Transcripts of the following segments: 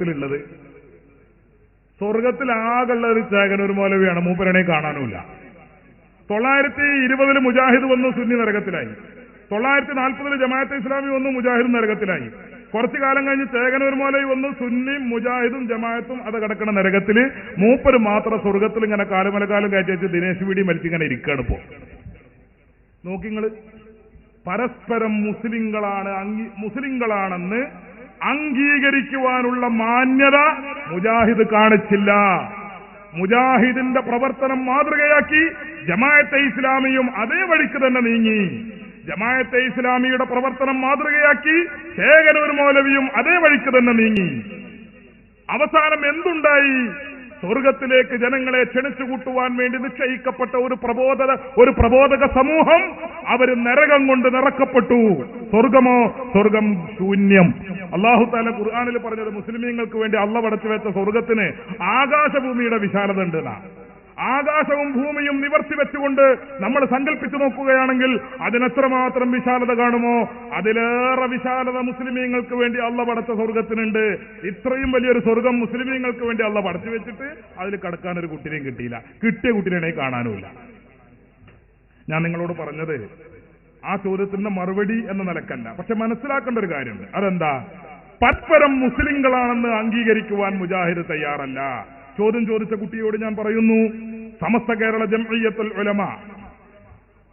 സ്വർഗത്തിലുള്ളത്? സ്വർഗത്തിലാകുള്ള ഒരു ചേകനൂർ മൗലവിയാണ്, മൂപ്പരണെ കാണാനുമില്ല. 920 മുജാഹിദ് വന്നു, സുന്നി നരകത്തിലായി. 940 ജമാഅത്തെ ഇസ്ലാമി വന്നു, മുജാഹിദും നരകത്തിലായി. കുറച്ചു കാലം കഴിഞ്ഞ് ചേകനൂർ മൗലവി വന്നു, സുന്നിയും മുജാഹിദും ജമാഅത്തും അത് കിടക്കുന്ന നരകത്തില്. മൂപ്പര് മാത്രം സ്വർഗത്തിൽ ഇങ്ങനെ കാലുമലക്കാലം കയറ്റി വെച്ച് ദിനേശ് വീടി മരിച്ചിങ്ങനെ ഇരിക്കുകയാണ്. ഇപ്പോ നോക്കിങ്ങള്, പരസ്പരം മുസ്ലിങ്ങളാണെന്ന് അംഗീകരിക്കുവാനുള്ള മാന്യത മുജാഹിദ് കാണിച്ചില്ല. മുജാഹിദിന്റെ പ്രവർത്തനം മാതൃകയാക്കി ജമാഅത്തെ ഇസ്ലാമിയും അതേ വഴിക്ക് തന്നെ നീങ്ങി. ജമാഅത്തെ ഇസ്ലാമിയുടെ പ്രവർത്തനം മാതൃകയാക്കി ചേകനൂർ മൗലവിയും അതേ വഴിക്ക് തന്നെ നീങ്ങി. അവസാനം എന്തുണ്ടായി? സ്വർഗത്തിലേക്ക് ജനങ്ങളെ ക്ഷണിച്ചുകൂട്ടുവാൻ വേണ്ടി നിശ്ചയിക്കപ്പെട്ട ഒരു പ്രബോധക സമൂഹം അവര് നരകം കൊണ്ട് നിറക്കപ്പെട്ടു. സ്വർഗമോ? സ്വർഗം ശൂന്യം. അല്ലാഹു തആല ഖുർആനിൽ പറഞ്ഞത് മുസ്ലിമീങ്ങൾക്ക് വേണ്ടി അല്ലാഹു പടച്ചു വെച്ച സ്വർഗത്തിന് ആകാശഭൂമിയുടെ വിശാലത ഉണ്ട്. ആകാശവും ഭൂമിയും നിവർത്തി വെച്ചുകൊണ്ട് നമ്മൾ സങ്കല്പിച്ചു നോക്കുകയാണെങ്കിൽ അതിനെത്രമാത്രം വിശാലത കാണുമോ അതിലേറെ വിശാലത മുസ്ലിമീങ്ങൾക്ക് വേണ്ടി അല്ലാഹു പടച്ച സ്വർഗത്തിനുണ്ട്. ഇത്രയും വലിയൊരു സ്വർഗം മുസ്ലിമീങ്ങൾക്ക് വേണ്ടി അല്ലാഹു പടച്ചു വെച്ചിട്ട് അതിൽ കടക്കാൻ ഒരു കുട്ടിനെയും കിട്ടിയില്ല. കിട്ടിയ കുട്ടിനെ കാണാനുമില്ല. ഞാൻ നിങ്ങളോട് പറഞ്ഞത് ആ ചോദ്യത്തിന്റെ മറുപടി എന്ന നിലക്കല്ല, പക്ഷെ മനസ്സിലാക്കേണ്ട ഒരു കാര്യമുണ്ട്. അതെന്താ? പരസ്പരം മുസ്ലിങ്ങളാണെന്ന് അംഗീകരിക്കുവാൻ മുജാഹിദ് തയ്യാറല്ല. ചോദ്യം ചോദിച്ച കുട്ടിയോട് ഞാൻ പറയുന്നു, സമസ്ത കേരള ജംഇയ്യത്തുൽ ഉലമ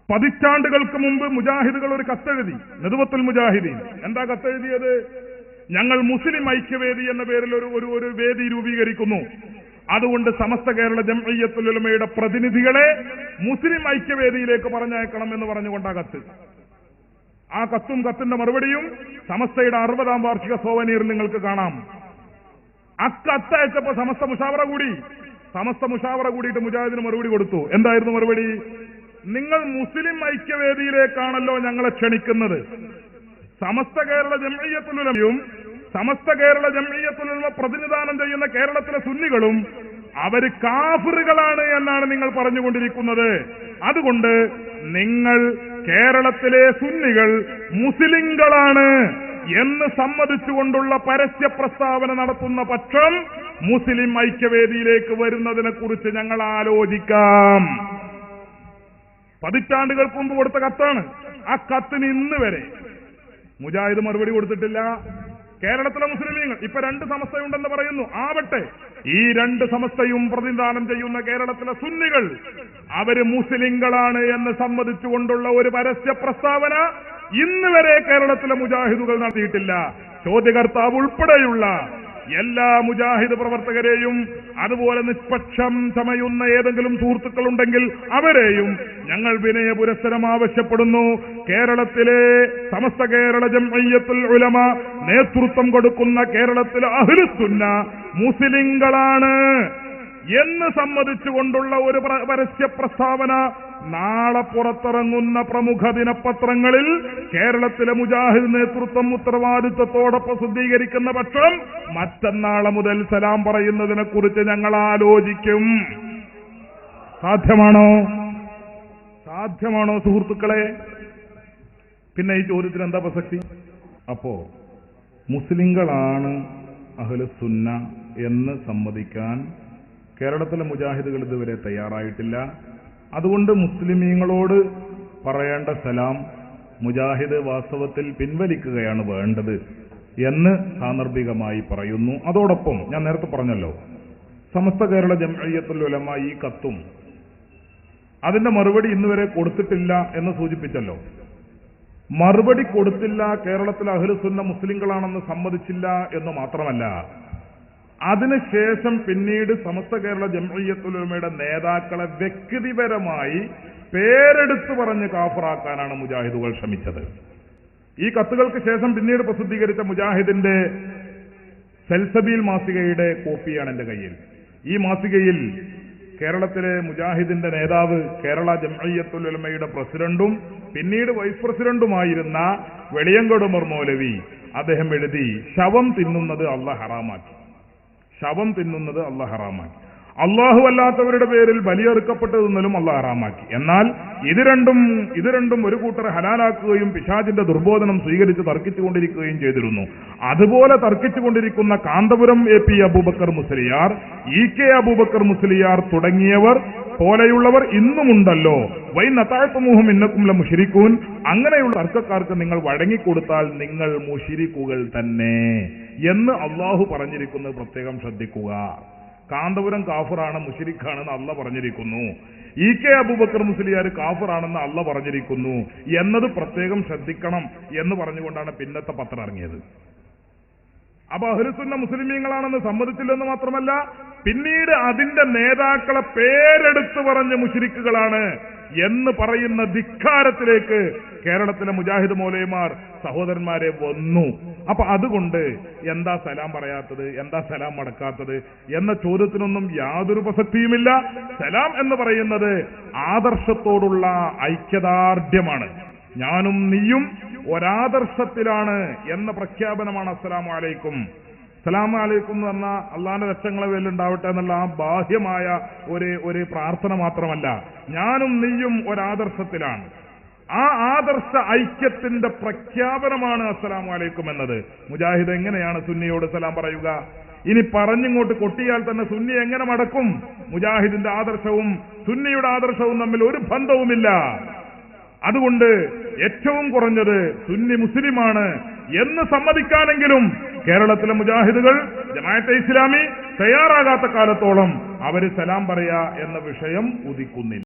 പതിറ്റാണ്ടുകൾക്ക് മുമ്പ് മുജാഹിദുകൾ ഒരു കത്തെഴുതി, നദ്വത്തുൽ മുജാഹിദീൻ. എന്താ കത്തെഴുതിയത്? ഞങ്ങൾ മുസ്ലിം ഐക്യവേദി എന്ന പേരിൽ ഒരു വേദി രൂപീകരിക്കുന്നു. അതുകൊണ്ട് സമസ്ത കേരള ജംഇയ്യത്തുൽ ഉലമയുടെ പ്രതിനിധികളെ മുസ്ലിം ഐക്യവേദിയിലേക്ക് പറഞ്ഞയക്കണം എന്ന് പറഞ്ഞുകൊണ്ടാ കത്ത്. ആ കത്തിന്റെ മറുപടിയും സമസ്തയുടെ 60ാം വാർഷിക സോവനീറിൽ നിങ്ങൾക്ക് കാണാം. അക്കത്തയച്ചപ്പോ സമസ്ത മുഷാവറ കൂടിയിട്ട് മുജാഹിദിന് മറുപടി കൊടുത്തു. എന്തായിരുന്നു മറുപടി? നിങ്ങൾ മുസ്ലിം ഐക്യവേദിയിലേക്കാണല്ലോ ഞങ്ങളെ ക്ഷണിക്കുന്നത്. സമസ്ത കേരള ജംഇയ്യത്തുൽ ഉലമയും സമസ്ത കേരള ജംഇയ്യത്തുൽ ഉലമ പ്രതിനിധാനം ചെയ്യുന്ന കേരളത്തിലെ സുന്നികളും അവര് കാഫിറുകളാണ് എന്നാണ് നിങ്ങൾ പറഞ്ഞുകൊണ്ടിരിക്കുന്നത്. അതുകൊണ്ട് നിങ്ങൾ കേരളത്തിലെ സുന്നികൾ മുസ്ലിങ്ങളാണ് എന്ന് സമ്മതിച്ചുകൊണ്ടുള്ള പരസ്യ പ്രസ്താവന നടത്തുന്ന പക്ഷം മുസ്ലിം ഐക്യവേദിയിലേക്ക് വരുന്നതിനെ കുറിച്ച് ഞങ്ങൾ ആലോചിക്കാം. പതിറ്റാണ്ടുകൾക്ക് മുമ്പ് കൊടുത്ത കത്താണ്. ആ കത്തിന് ഇന്ന് വരെ മുജാഹിദ് മറുപടി കൊടുത്തിട്ടില്ല. കേരളത്തിലെ മുസ്ലിമീങ്ങൾ ഇപ്പൊ 2 സമസ്തയുണ്ടെന്ന് പറയുന്നു. ആവട്ടെ, ഈ 2 സമസ്തയും പ്രതിനിധാനം ചെയ്യുന്ന കേരളത്തിലെ സുന്നികൾ അവര് മുസ്ലിങ്ങളാണ് എന്ന് സമ്മതിച്ചുകൊണ്ടുള്ള ഒരു പരസ്യ പ്രസ്താവന ഇന്ന് വരെ കേരളത്തിലെ മുജാഹിദുകൾ നടത്തിയിട്ടില്ല. ചോദ്യകർത്താവ് ഉൾപ്പെടെയുള്ള എല്ലാ മുജാഹിദ് പ്രവർത്തകരെയും അതുപോലെ നിഷ്പക്ഷം ചമയുന്ന ഏതെങ്കിലും സുഹൃത്തുക്കളുണ്ടെങ്കിൽ അവരെയും ഞങ്ങൾ വിനയപുരസ്സരം ആവശ്യപ്പെടുന്നു. കേരളത്തിലെ സമസ്ത കേരള ജംഇയ്യത്തുൽ ഉലമ നേതൃത്വം കൊടുക്കുന്ന കേരളത്തിലെ അഹ്ലുസുന്ന മുസ്ലിങ്ങളാണ് എന്ന് സമ്മതിച്ചുകൊണ്ടുള്ള ഒരു പരസ്യ പ്രസ്താവന നാളെ പുറത്തിറങ്ങുന്ന പ്രമുഖ ദിനപത്രങ്ങളിൽ കേരളത്തിലെ മുജാഹിദ് നേതൃത്വം ഉത്തരവാദിത്വത്തോടെ പ്രസിദ്ധീകരിക്കുന്ന പക്ഷം മറ്റന്നാളെ മുതൽ സലാം പറയുന്നതിനെ കുറിച്ച് ഞങ്ങൾ ആലോചിക്കും. സാധ്യമാണോ സുഹൃത്തുക്കളെ? പിന്നെ ഈ ചോദ്യത്തിന് എന്താ പ്രസക്തി? അപ്പോ മുസ്ലിങ്ങളാണ് അഹ്ലുസുന്ന എന്ന് സമ്മതിക്കാൻ കേരളത്തിലെ മുജാഹിദുകൾ ഇതുവരെ തയ്യാറായിട്ടില്ല. അതുകൊണ്ട് മുസ്ലിമീങ്ങളോട് പറയേണ്ട സലാം മുജാഹിദ് വാസ്തവത്തിൽ പിൻവലിക്കുകയാണ് വേണ്ടത് എന്ന് സാന്ദർഭികമായി പറയുന്നു. അതോടൊപ്പം ഞാൻ നേരത്തെ പറഞ്ഞല്ലോ, സമസ്ത കേരള ജംഇയ്യത്തുൽ ഉലമ ഈ കത്തും അതിന്റെ മറുപടി ഇന്നുവരെ കൊടുത്തിട്ടില്ല എന്ന് സൂചിപ്പിച്ചല്ലോ. മറുപടി കൊടുത്തില്ല, കേരളത്തിലെ അഹ്ലുസുന്ന മുസ്ലിങ്ങളാണെന്ന് സമ്മതിച്ചില്ല എന്ന് മാത്രമല്ല, അതിനുശേഷം പിന്നീട് സമസ്ത കേരള ജംഇയ്യത്തുൽ ഉലമയുടെ നേതാക്കളെ വ്യക്തിപരമായി പേരെടുത്തു പറഞ്ഞ് കാഫറാക്കാനാണ് മുജാഹിദുകൾ ശ്രമിച്ചത്. ഈ കത്തുകൾക്ക് ശേഷം പിന്നീട് പ്രസിദ്ധീകരിച്ച മുജാഹിദിന്റെ സൽസബീൽ മാസികയുടെ കോപ്പിയാണ് എന്റെ കയ്യിൽ. ഈ മാസികയിൽ കേരളത്തിലെ മുജാഹിദിന്റെ നേതാവ് കേരള ജംഇയ്യത്തുൽ ഉലമയുടെ പ്രസിഡന്റും പിന്നീട് വൈസ് പ്രസിഡന്റുമായിരുന്ന വെളിയങ്കോട് ഉമർ മൗലവി അദ്ദേഹം എഴുതി, ശവം തിന്നുന്നത് അല്ലാഹ് ഹറാമാക്കി. അള്ളാഹു അല്ലാത്തവരുടെ പേരിൽ ബലിയെറുക്കപ്പെട്ടു തിന്നലും അള്ളാഹ് ഹറാമാക്കി. എന്നാൽ ഇത് രണ്ടും ഒരു കൂട്ടർ ഹലാലാക്കുകയും പിശാചിന്റെ ദുർബോധനം സ്വീകരിച്ച് തർക്കിച്ചുകൊണ്ടിരിക്കുകയും ചെയ്തിരുന്നു. അതുപോലെ തർക്കിച്ചുകൊണ്ടിരിക്കുന്ന കാന്തപുരം AP അബൂബക്കർ മുസ്ലിയാർ, EK അബൂബക്കർ മുസ്ലിയാർ തുടങ്ങിയവർ പോലെയുള്ളവർ ഇന്നുമുണ്ടല്ലോ. വൈനതാഴ്ത്തുമുഹും ഇന്നക്കും ലമുശ്രികൂൻ. അങ്ങനെയുള്ള തർക്കക്കാർക്ക് നിങ്ങൾ വഴങ്ങിക്കൊടുത്താൽ നിങ്ങൾ മുശ്രിക്കുകൾ തന്നെ എന്ന് അള്ളാഹു പറഞ്ഞിരിക്കുന്നത് പ്രത്യേകം ശ്രദ്ധിക്കുക. കാന്തപുരം കാഫിറാണ്, മുശ്രിക്കാണെന്ന് അള്ള പറഞ്ഞിരിക്കുന്നു. EK അബൂബക്കർ മുസ്ലിയാർ കാഫിറാണെന്ന് അള്ള പറഞ്ഞിരിക്കുന്നു എന്നത് പ്രത്യേകം ശ്രദ്ധിക്കണം എന്ന് പറഞ്ഞുകൊണ്ടാണ് പിന്നത്തെ പത്രം ഇറങ്ങിയത്. അപ്പൊ അഹ്ലുസുന്ന മുസ്ലിമീങ്ങളാണെന്ന് സമ്മതിച്ചില്ലെന്ന് മാത്രമല്ല, പിന്നീട് അതിന്റെ നേതാക്കളെ പേരെടുത്ത് പറഞ്ഞ് മുശ്രിക്കുകളാണ് എന്ന് പറയുന്ന ധിക്കാരത്തിലേക്ക് കേരളത്തിലെ മുജാഹിദ് മൗലവിമാർ സഹോദരന്മാരെ വന്നു. അപ്പൊ അതുകൊണ്ട് എന്താ സലാം പറയാത്തത്, എന്താ സലാം മടക്കാത്തത് എന്ന ചോദ്യത്തിനൊന്നും യാതൊരു പ്രസക്തിയുമില്ല. സലാം എന്ന് പറയുന്നത് ആദർശത്തോടുള്ള ഐക്യദാർഢ്യമാണ്. ഞാനും നീയും ഒരാദർശത്തിലാണ് എന്ന പ്രഖ്യാപനമാണ് അസ്സലാമു അലൈക്കും. സലാമു അലൈക്കും എന്ന് പറഞ്ഞാൽ അള്ളാന്റെ രക്ഷങ്ങളെ വേലുണ്ടാവട്ടെ എന്നുള്ള ആ ബാഹ്യമായ ഒരു പ്രാർത്ഥന മാത്രമല്ല, ഞാനും നീയും ഒരാദർശത്തിലാണ്. ആ ആദർശ ഐക്യത്തിന്റെ പ്രഖ്യാപനമാണ് അസ്സലാമു അലൈക്കും എന്നത്. മുജാഹിദ് എങ്ങനെയാണ് സുന്നിയോട് സലാം പറയുക? ഇനി പറഞ്ഞിങ്ങോട്ട് കൊട്ടിയാൽ തന്നെ സുന്നി എങ്ങനെ മടക്കും? മുജാഹിദിന്റെ ആദർശവും സുന്നിയുടെ ആദർശവും തമ്മിൽ ഒരു ബന്ധവുമില്ല. അതുകൊണ്ട് ഏറ്റവും കുറഞ്ഞത് സുന്നി മുസ്ലിമാണ് എന്ന് സമ്മതിക്കാനെങ്കിലും കേരളത്തിലെ മുജാഹിദുകൾ, ജമാഅത്തെ ഇസ്ലാമി തയ്യാറാകാത്ത കാലത്തോളം അവര് സലാം പറയാ എന്ന വിഷയം ഉദിക്കുന്നില്ല.